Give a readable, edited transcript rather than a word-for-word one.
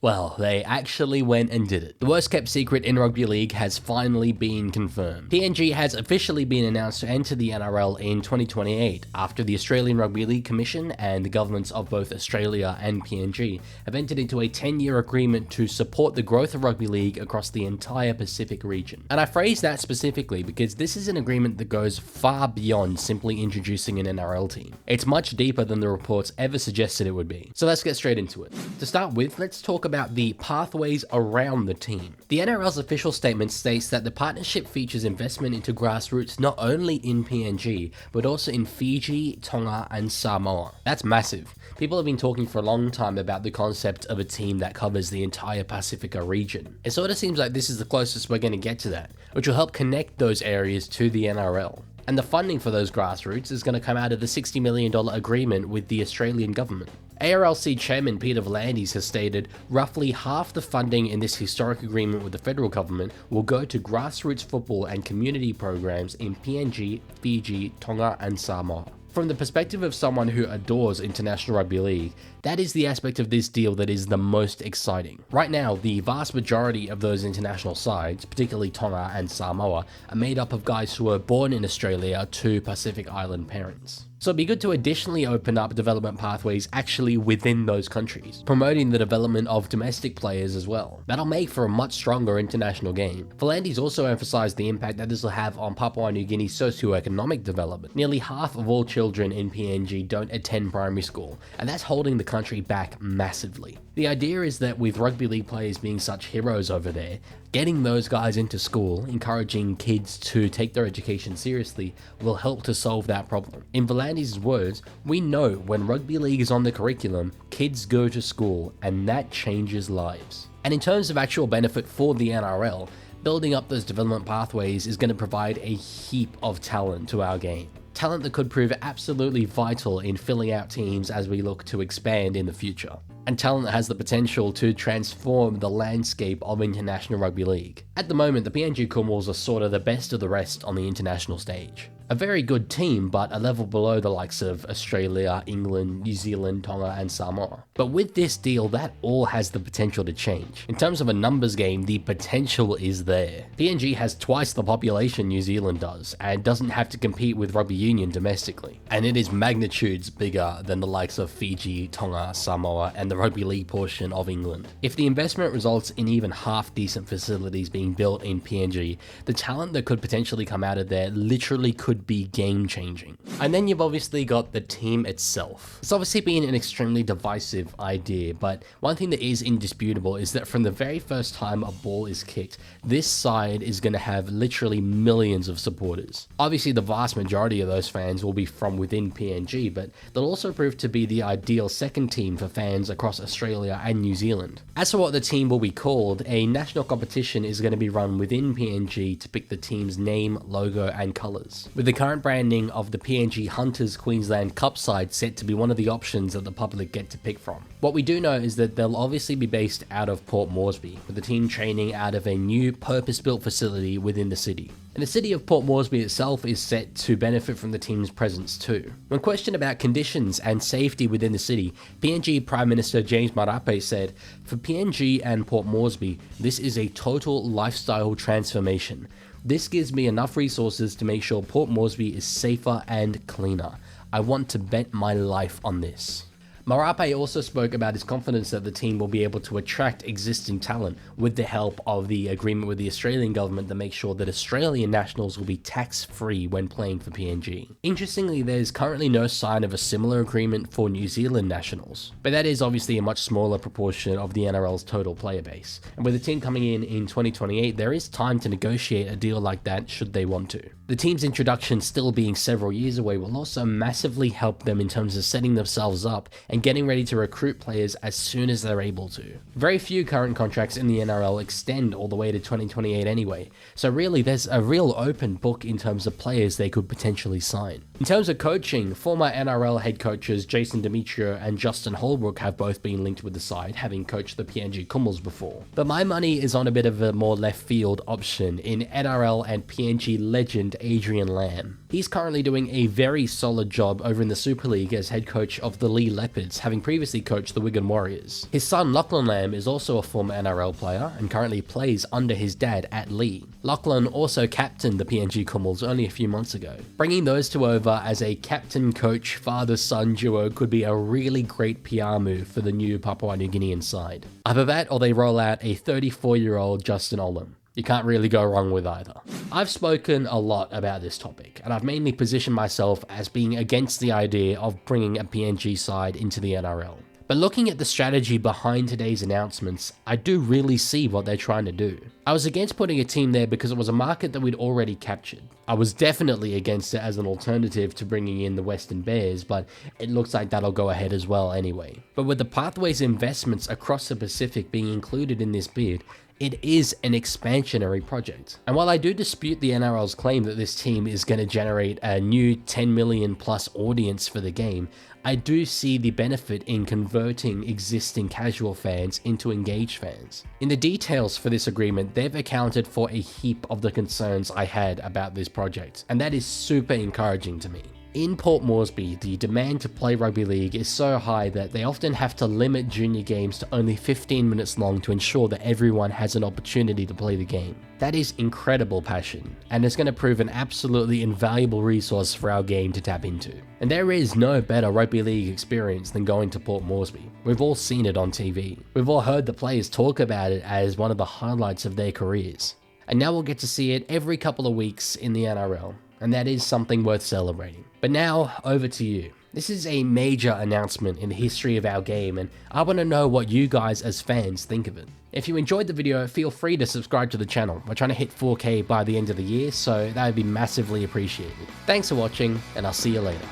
Well, they actually went and did it. The worst kept secret in rugby league has finally been confirmed. PNG has officially been announced to enter the NRL in 2028 after the Australian Rugby League Commission and the governments of both Australia and PNG have entered into a 10-year agreement to support the growth of rugby league across the entire Pacific region. And I phrase that specifically because this is an agreement that goes far beyond simply introducing an NRL team. It's much deeper than the reports ever suggested it would be. So let's get straight into it. To start with, let's talk about the pathways around the team. The NRL's official statement states that the partnership features investment into grassroots not only in PNG, but also in Fiji, Tonga, and Samoa. That's massive. People have been talking for a long time about the concept of a team that covers the entire Pacifica region. It sort of seems like this is the closest we're going to get to that, which will help connect those areas to the NRL. And the funding for those grassroots is going to come out of the $60 million agreement with the Australian government. ARLC Chairman Peter V'landys has stated roughly half the funding in this historic agreement with the federal government will go to grassroots football and community programs in PNG, Fiji, Tonga, and Samoa. From the perspective of someone who adores international rugby league, that is the aspect of this deal that is the most exciting. Right now, the vast majority of those international sides, particularly Tonga and Samoa, are made up of guys who were born in Australia to Pacific Island parents. So it'd be good to additionally open up development pathways actually within those countries, promoting the development of domestic players as well. That'll make for a much stronger international game. V'landys also emphasized the impact that this will have on Papua New Guinea's socioeconomic development. Nearly half of all children in PNG don't attend primary school, and that's holding the country back massively. The idea is that with rugby league players being such heroes over there, getting those guys into school, encouraging kids to take their education seriously, will help to solve that problem. In V'landys' words, we know when rugby league is on the curriculum, kids go to school, and that changes lives. And in terms of actual benefit for the NRL, building up those development pathways is going to provide a heap of talent to our game. Talent that could prove absolutely vital in filling out teams as we look to expand in the future. And talent that has the potential to transform the landscape of international rugby league. At the moment, the PNG Kumals are sort of the best of the rest on the international stage. A very good team, but a level below the likes of Australia, England, New Zealand, Tonga, and Samoa. But with this deal, that all has the potential to change. In terms of a numbers game, the potential is there. PNG has twice the population New Zealand does, and doesn't have to compete with rugby union domestically. And it is magnitudes bigger than the likes of Fiji, Tonga, Samoa, and the rugby league portion of England. If the investment results in even half decent facilities being built in PNG, the talent that could potentially come out of there literally could be game changing. And then you've obviously got the team itself. It's obviously been an extremely divisive idea, but one thing that is indisputable is that from the very first time a ball is kicked, this side is going to have literally millions of supporters. Obviously the vast majority of those fans will be from within PNG, but they'll also prove to be the ideal second team for fans across Australia and New Zealand. As for what the team will be called, a national competition is going to be run within PNG to pick the team's name, logo, and colours, with the current branding of the PNG Hunters Queensland Cup side set to be one of the options that the public get to pick from. What we do know is that they'll obviously be based out of Port Moresby, with the team training out of a new purpose-built facility within the city. And the city of Port Moresby itself is set to benefit from the team's presence too. When questioned about conditions and safety within the city, PNG Prime Minister James Marape said, "For PNG and Port Moresby, this is a total lifestyle transformation. This gives me enough resources to make sure Port Moresby is safer and cleaner. I want to bet my life on this." Marape also spoke about his confidence that the team will be able to attract existing talent with the help of the agreement with the Australian government to make sure that Australian nationals will be tax-free when playing for PNG. Interestingly, there's currently no sign of a similar agreement for New Zealand nationals, but that is obviously a much smaller proportion of the NRL's total player base. And with the team coming in 2028, there is time to negotiate a deal like that should they want to. The team's introduction still being several years away will also massively help them in terms of setting themselves up and getting ready to recruit players as soon as they're able to. Very few current contracts in the NRL extend all the way to 2028 anyway, so really there's a real open book in terms of players they could potentially sign. In terms of coaching, former NRL head coaches Jason Demetrio and Justin Holbrook have both been linked with the side, having coached the PNG Kummels before. But my money is on a bit of a more left field option in NRL and PNG legend Adrian Lamb. He's currently doing a very solid job over in the Super League as head coach of the Leigh Leopards, having previously coached the Wigan Warriors. His son Lachlan Lamb is also a former NRL player and currently plays under his dad at Leigh. Lachlan also captained the PNG Kummels only a few months ago. Bringing those two over as a captain-coach father-son duo could be a really great PR move for the new Papua New Guinean side. Either that or they roll out a 34-year-old Justin Olam. You can't really go wrong with either. I've spoken a lot about this topic, and I've mainly positioned myself as being against the idea of bringing a PNG side into the NRL. But looking at the strategy behind today's announcements, I do really see what they're trying to do. I was against putting a team there because it was a market that we'd already captured. I was definitely against it as an alternative to bringing in the Western Bears, but it looks like that'll go ahead as well anyway. But with the Pathways investments across the Pacific being included in this bid, it is an expansionary project. And while I do dispute the NRL's claim that this team is going to generate a new 10 million plus audience for the game, I do see the benefit in converting existing casual fans into engaged fans. In the details for this agreement, they've accounted for a heap of the concerns I had about this project, and that is super encouraging to me. In Port Moresby, the demand to play rugby league is so high that they often have to limit junior games to only 15 minutes long to ensure that everyone has an opportunity to play the game. That is incredible passion, and it's going to prove an absolutely invaluable resource for our game to tap into. And there is no better rugby league experience than going to Port Moresby. We've all seen it on TV. We've all heard the players talk about it as one of the highlights of their careers. And now we'll get to see it every couple of weeks in the NRL. And that is something worth celebrating. But now, over to you. This is a major announcement in the history of our game, and I want to know what you guys as fans think of it. If you enjoyed the video, feel free to subscribe to the channel. We're trying to hit 4K by the end of the year, so that would be massively appreciated. Thanks for watching, and I'll see you later.